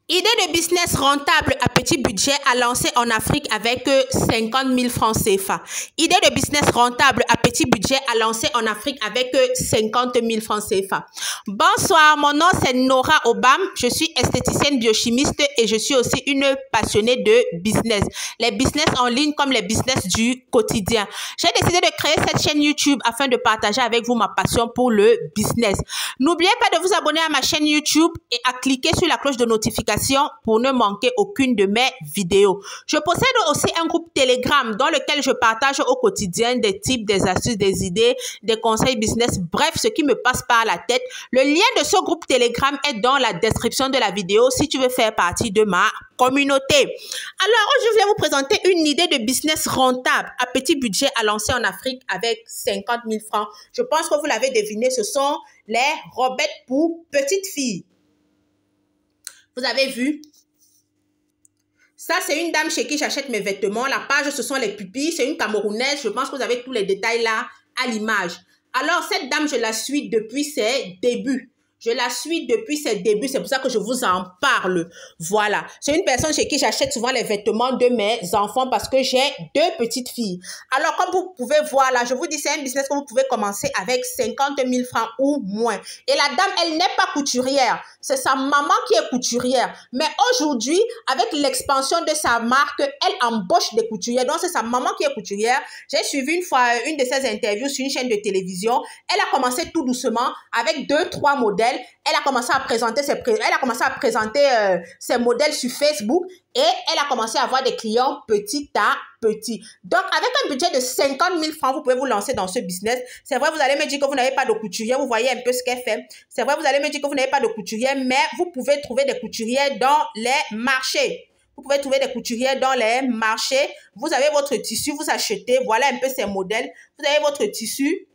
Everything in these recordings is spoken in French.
Idée de business rentable à petit budget à lancer en Afrique avec 50 000 francs CFA. Idée de business rentable à petit budget à lancer en Afrique avec 50 000 francs CFA. Bonsoir, mon nom c'est Nora Obam. Je suis esthéticienne biochimiste et je suis aussi une passionnée de business. Les business en ligne comme les business du quotidien. J'ai décidé de créer cette chaîne YouTube afin de partager avec vous ma passion pour le business. N'oubliez pas de vous abonner à ma chaîne YouTube et à cliquer sur la cloche de notification pour ne manquer aucune de mes vidéos. Je possède aussi un groupe Telegram dans lequel je partage au quotidien des tips, des astuces, des idées, des conseils business, bref, ce qui me passe par la tête. Le lien de ce groupe Telegram est dans la description de la vidéo si tu veux faire partie de ma communauté. Alors, je vais vous présenter une idée de business rentable à petit budget à lancer en Afrique avec 50 000 francs. Je pense que vous l'avez deviné, ce sont les robettes pour petites filles. Vous avez vu? Ça, c'est une dame chez qui j'achète mes vêtements. La page, ce sont les pupilles. C'est une Camerounaise. Je pense que vous avez tous les détails là à l'image. Alors, cette dame, je la suis depuis ses débuts. Je la suis depuis ses débuts. C'est pour ça que je vous en parle. Voilà. C'est une personne chez qui j'achète souvent les vêtements de mes enfants parce que j'ai deux petites filles. Alors, comme vous pouvez voir là, je vous dis, c'est un business que vous pouvez commencer avec 50 000 francs ou moins. Et la dame, elle n'est pas couturière. C'est sa maman qui est couturière. Mais aujourd'hui, avec l'expansion de sa marque, elle embauche des couturières. Donc, c'est sa maman qui est couturière. J'ai suivi une fois une de ses interviews sur une chaîne de télévision. Elle a commencé tout doucement avec 2-3 modèles. Elle a commencé à présenter ses modèles sur Facebook et elle a commencé à avoir des clients petit à petit. Donc, avec un budget de 50 000 francs, vous pouvez vous lancer dans ce business. C'est vrai, vous allez me dire que vous n'avez pas de couturière. Vous voyez un peu ce qu'elle fait. C'est vrai, vous allez me dire que vous n'avez pas de couturière, mais vous pouvez trouver des couturières dans les marchés. Vous pouvez trouver des couturières dans les marchés. Vous avez votre tissu, vous achetez. Voilà un peu ces modèles. Vous avez votre tissu.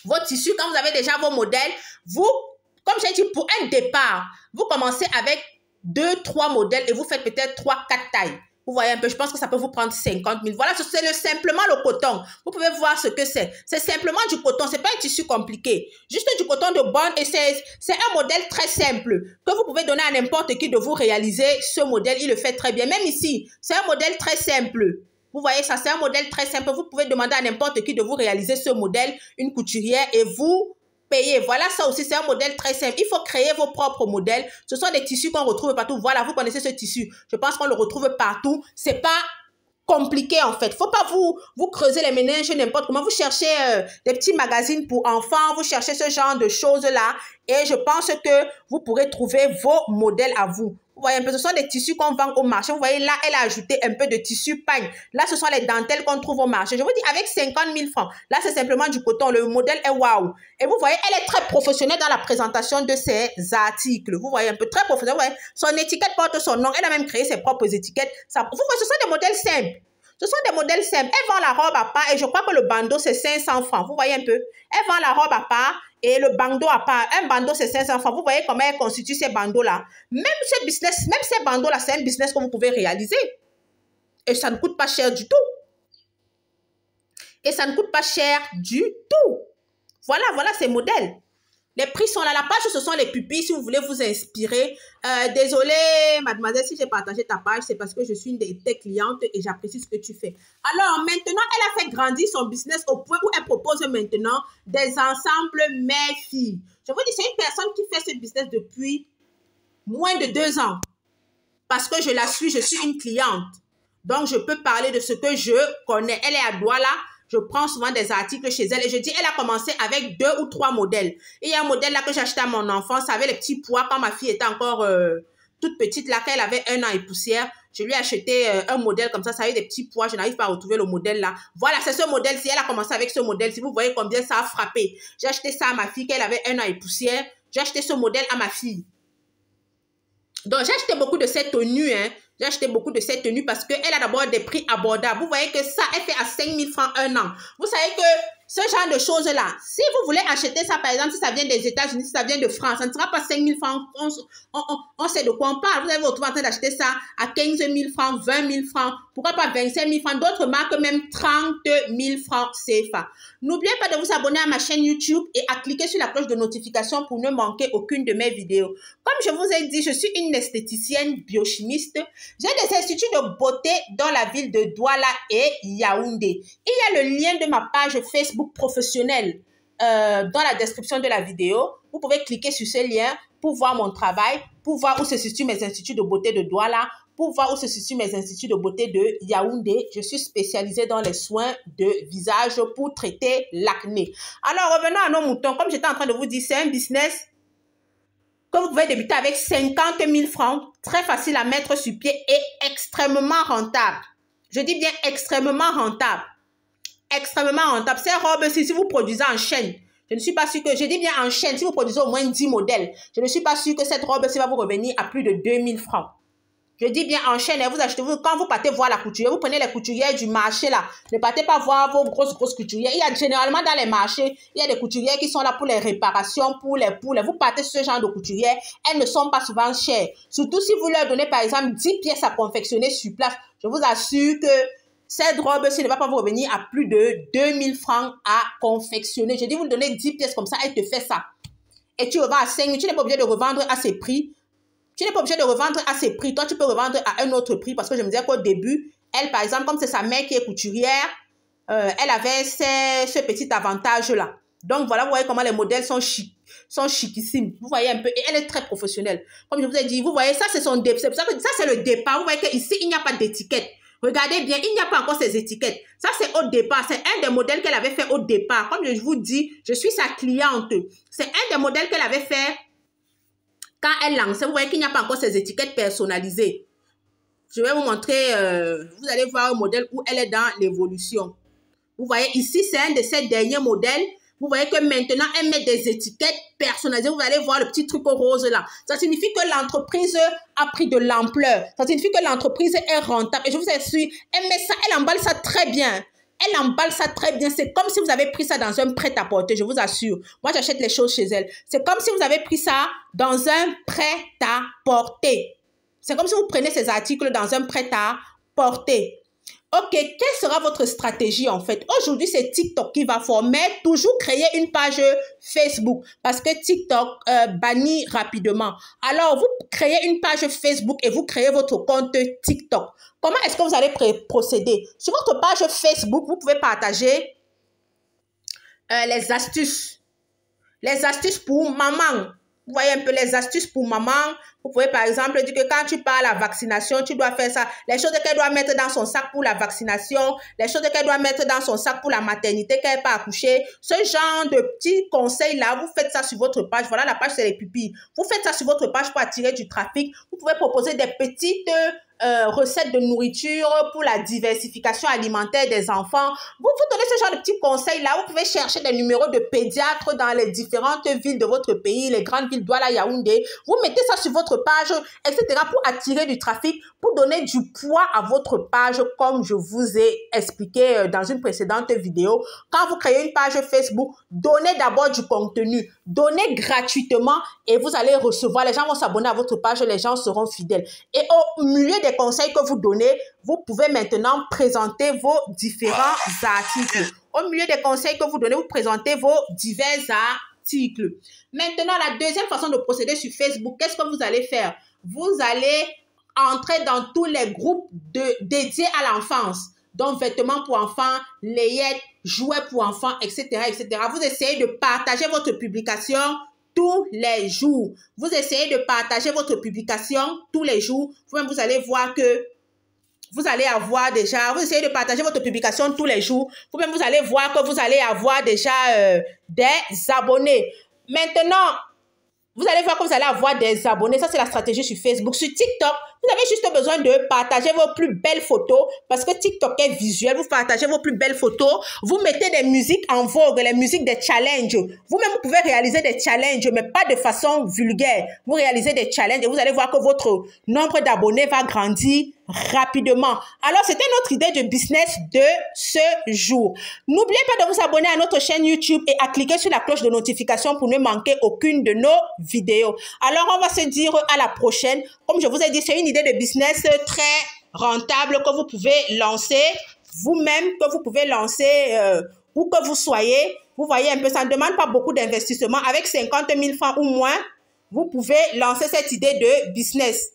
Vos tissus, quand vous avez déjà vos modèles, vous, comme j'ai dit, pour un départ, vous commencez avec 2-3 modèles et vous faites peut-être 3-4 tailles. Vous voyez un peu, je pense que ça peut vous prendre 50 000. Voilà, c'est simplement le coton. Vous pouvez voir ce que c'est. C'est simplement du coton. C'est pas un tissu compliqué. Juste du coton de bonne et c'est un modèle très simple que vous pouvez donner à n'importe qui de vous réaliser ce modèle. Il le fait très bien. Même ici, c'est un modèle très simple. Vous voyez, ça, c'est un modèle très simple. Vous pouvez demander à n'importe qui de vous réaliser ce modèle, une couturière, et vous payez. Voilà, ça aussi, c'est un modèle très simple. Il faut créer vos propres modèles. Ce sont des tissus qu'on retrouve partout. Voilà, vous connaissez ce tissu. Je pense qu'on le retrouve partout. C'est pas compliqué, en fait. Faut pas vous creuser les méninges n'importe comment. Vous cherchez des petits magazines pour enfants. Vous cherchez ce genre de choses-là. Et je pense que vous pourrez trouver vos modèles à vous. Vous voyez un peu, ce sont des tissus qu'on vend au marché. Vous voyez, là, elle a ajouté un peu de tissu pagne. Là, ce sont les dentelles qu'on trouve au marché. Je vous dis, avec 50 000 francs, là, c'est simplement du coton. Le modèle est waouh. Et vous voyez, elle est très professionnelle dans la présentation de ses articles. Vous voyez un peu, très professionnelle. Vous voyez, son étiquette porte son nom. Elle a même créé ses propres étiquettes. Ça, vous voyez, ce sont des modèles simples. Ce sont des modèles simples. Elle vend la robe à part et je crois que le bandeau, c'est 500 francs. Vous voyez un peu? Elle vend la robe à part et le bandeau à part. Un bandeau, c'est 500 francs. Vous voyez comment elle constitue ces bandeaux-là. Même ce business, même ces bandeaux-là, c'est un business que vous pouvez réaliser. Et ça ne coûte pas cher du tout. Et ça ne coûte pas cher du tout. Voilà, voilà ces modèles. Les prix sont là. La page, ce sont les pupilles si vous voulez vous inspirer. Désolée, mademoiselle, si j'ai partagé ta page, c'est parce que je suis une de tes clientes et j'apprécie ce que tu fais. Alors, maintenant, elle a fait grandir son business au point où elle propose maintenant des ensembles mères-filles. Je vous dis, c'est une personne qui fait ce business depuis moins de 2 ans. Parce que je la suis, je suis une cliente. Donc, je peux parler de ce que je connais. Elle est à Douala. Je prends souvent des articles chez elle et je dis, elle a commencé avec 2 ou 3 modèles. Et il y a un modèle là que j'ai acheté à mon enfant, ça avait les petits pois quand ma fille était encore toute petite, là, quand elle avait 1 an et poussière. Je lui ai acheté un modèle comme ça avait des petits pois, je n'arrive pas à retrouver le modèle là. Voilà, c'est ce modèle-ci, elle a commencé avec ce modèle-ci, vous voyez combien ça a frappé. J'ai acheté ça à ma fille quand elle avait 1 an et poussière. J'ai acheté ce modèle à ma fille. Donc, j'ai acheté beaucoup de ces tenues, hein. J'ai acheté beaucoup de ces tenues parce qu'elle a d'abord des prix abordables. Vous voyez que ça, elle fait à 5 000 francs 1 an. Vous savez que Ce genre de choses-là. Si vous voulez acheter ça, par exemple, si ça vient des États-Unis, si ça vient de France, ça ne sera pas 5 000 francs. On sait de quoi on parle. Vous allez vous retrouver en train d'acheter ça à 15 000 francs, 20 000 francs, pourquoi pas 25 000 francs. D'autres marques, même 30 000 francs CFA. N'oubliez pas de vous abonner à ma chaîne YouTube et à cliquer sur la cloche de notification pour ne manquer aucune de mes vidéos. Comme je vous ai dit, je suis une esthéticienne biochimiste. J'ai des instituts de beauté dans la ville de Douala et Yaoundé. Il y a le lien de ma page Facebook professionnelle dans la description de la vidéo. Vous pouvez cliquer sur ce lien pour voir mon travail, pour voir où se situent mes instituts de beauté de Douala, pour voir où se situent mes instituts de beauté de Yaoundé. Je suis spécialisée dans les soins de visage pour traiter l'acné. Alors, revenons à nos moutons. Comme j'étais en train de vous dire, c'est un business que vous pouvez débuter avec 50 000 francs, très facile à mettre sur pied et extrêmement rentable. Je dis bien extrêmement rentable. Extrêmement rentable. Ces robes-ci, si vous produisez en chaîne, je ne suis pas sûre que, je dis bien en chaîne, si vous produisez au moins 10 modèles, je ne suis pas sûre que cette robe-ci va vous revenir à plus de 2 000 francs. Je dis bien en chaîne, vous achetez, quand vous partez voir la couturière, vous prenez les couturières du marché là. Ne partez pas voir vos grosses couturières. Il y a généralement dans les marchés, il y a des couturières qui sont là pour les réparations, pour les poules. Vous partez sur ce genre de couturières, elles ne sont pas souvent chères. Surtout si vous leur donnez par exemple 10 pièces à confectionner sur place. Je vous assure que cette robe-ci ne va pas vous revenir à plus de 2 000 francs à confectionner. Je dis, vous donnez 10 pièces comme ça, elle te fait ça. Et tu revends à 5 000, tu n'es pas obligé de revendre à ces prix. Tu n'es pas obligé de revendre à ces prix. Toi, tu peux revendre à un autre prix parce que je me disais qu'au début, elle, par exemple, comme c'est sa mère qui est couturière, elle avait ce petit avantage-là. Donc, voilà, vous voyez comment les modèles sont chiquissimes. Vous voyez un peu. Et elle est très professionnelle. Comme je vous ai dit, vous voyez, ça, c'est son départ. Ça, c'est le départ. Vous voyez qu'ici, il n'y a pas d'étiquette. Regardez bien, il n'y a pas encore ces étiquettes. Ça, c'est au départ. C'est un des modèles qu'elle avait fait au départ. Comme je vous dis, je suis sa cliente. C'est un des modèles qu'elle avait fait quand elle lançait. Vous voyez qu'il n'y a pas encore ces étiquettes personnalisées. Je vais vous montrer, vous allez voir un modèle où elle est dans l'évolution. Vous voyez, ici, c'est un de ces derniers modèles. Vous voyez que maintenant, elle met des étiquettes personnalisées. Vous allez voir le petit truc rose là. Ça signifie que l'entreprise a pris de l'ampleur. Ça signifie que l'entreprise est rentable. Et je vous assure, elle met ça, elle emballe ça très bien. Elle emballe ça très bien. C'est comme si vous avez pris ça dans un prêt-à-porter, je vous assure. Moi, j'achète les choses chez elle. C'est comme si vous avez pris ça dans un prêt-à-porter. C'est comme si vous prenez ces articles dans un prêt-à-porter. Ok, quelle sera votre stratégie en fait? Aujourd'hui, c'est TikTok qui va former. Toujours créer une page Facebook parce que TikTok bannit rapidement. Alors, vous créez une page Facebook et vous créez votre compte TikTok. Comment est-ce que vous allez procéder? Sur votre page Facebook, vous pouvez partager les astuces. Les astuces pour maman. Vous voyez un peu les astuces pour maman. Vous pouvez par exemple dire que quand tu pars à la vaccination, tu dois faire ça. Les choses qu'elle doit mettre dans son sac pour la vaccination, les choses qu'elle doit mettre dans son sac pour la maternité, qu'elle pas accoucher. Ce genre de petits conseils-là, vous faites ça sur votre page. Voilà, la page, c'est les pupilles. Vous faites ça sur votre page pour attirer du trafic. Vous pouvez proposer des petites recettes de nourriture pour la diversification alimentaire des enfants. Vous donnez ce genre de petits conseils-là. Vous pouvez chercher des numéros de pédiatres dans les différentes villes de votre pays, les grandes villes, Douala, Yaoundé. Vous mettez ça sur votre page, etc. pour attirer du trafic, pour donner du poids à votre page, comme je vous ai expliqué dans une précédente vidéo. Quand vous créez une page Facebook, donnez d'abord du contenu. Donnez gratuitement et vous allez recevoir. Les gens vont s'abonner à votre page, les gens seront fidèles. Et au milieu des conseils que vous donnez, vous pouvez maintenant présenter vos différents articles. Au milieu des conseils que vous donnez, vous présentez vos divers articles. Maintenant, la deuxième façon de procéder sur Facebook, qu'est-ce que vous allez faire? Vous allez entrer dans tous les groupes dédiés à l'enfance. Donc, vêtements pour enfants, layettes, jouets pour enfants, etc., etc. Vous essayez de partager votre publication tous les jours. Vous essayez de partager votre publication tous les jours. Vous allez voir que vous allez avoir déjà, vous essayez de partager votre publication tous les jours. Vous allez voir que vous allez avoir déjà des abonnés. Maintenant, vous allez voir que vous allez avoir des abonnés. Ça, c'est la stratégie sur Facebook. Sur TikTok, Vous avez juste besoin de partager vos plus belles photos parce que TikTok est visuel. Vous partagez vos plus belles photos. Vous mettez des musiques en vogue, les musiques des challenges. Vous-même, vous pouvez réaliser des challenges, mais pas de façon vulgaire. Vous réalisez des challenges et vous allez voir que votre nombre d'abonnés va grandir rapidement. Alors, c'était notre idée de business de ce jour. N'oubliez pas de vous abonner à notre chaîne YouTube et à cliquer sur la cloche de notification pour ne manquer aucune de nos vidéos. Alors, on va se dire à la prochaine. Comme je vous ai dit, c'est une idée de business très rentable que vous pouvez lancer vous-même, que vous pouvez lancer où que vous soyez. Vous voyez un peu, ça ne demande pas beaucoup d'investissement. Avec 50 000 francs ou moins, vous pouvez lancer cette idée de business.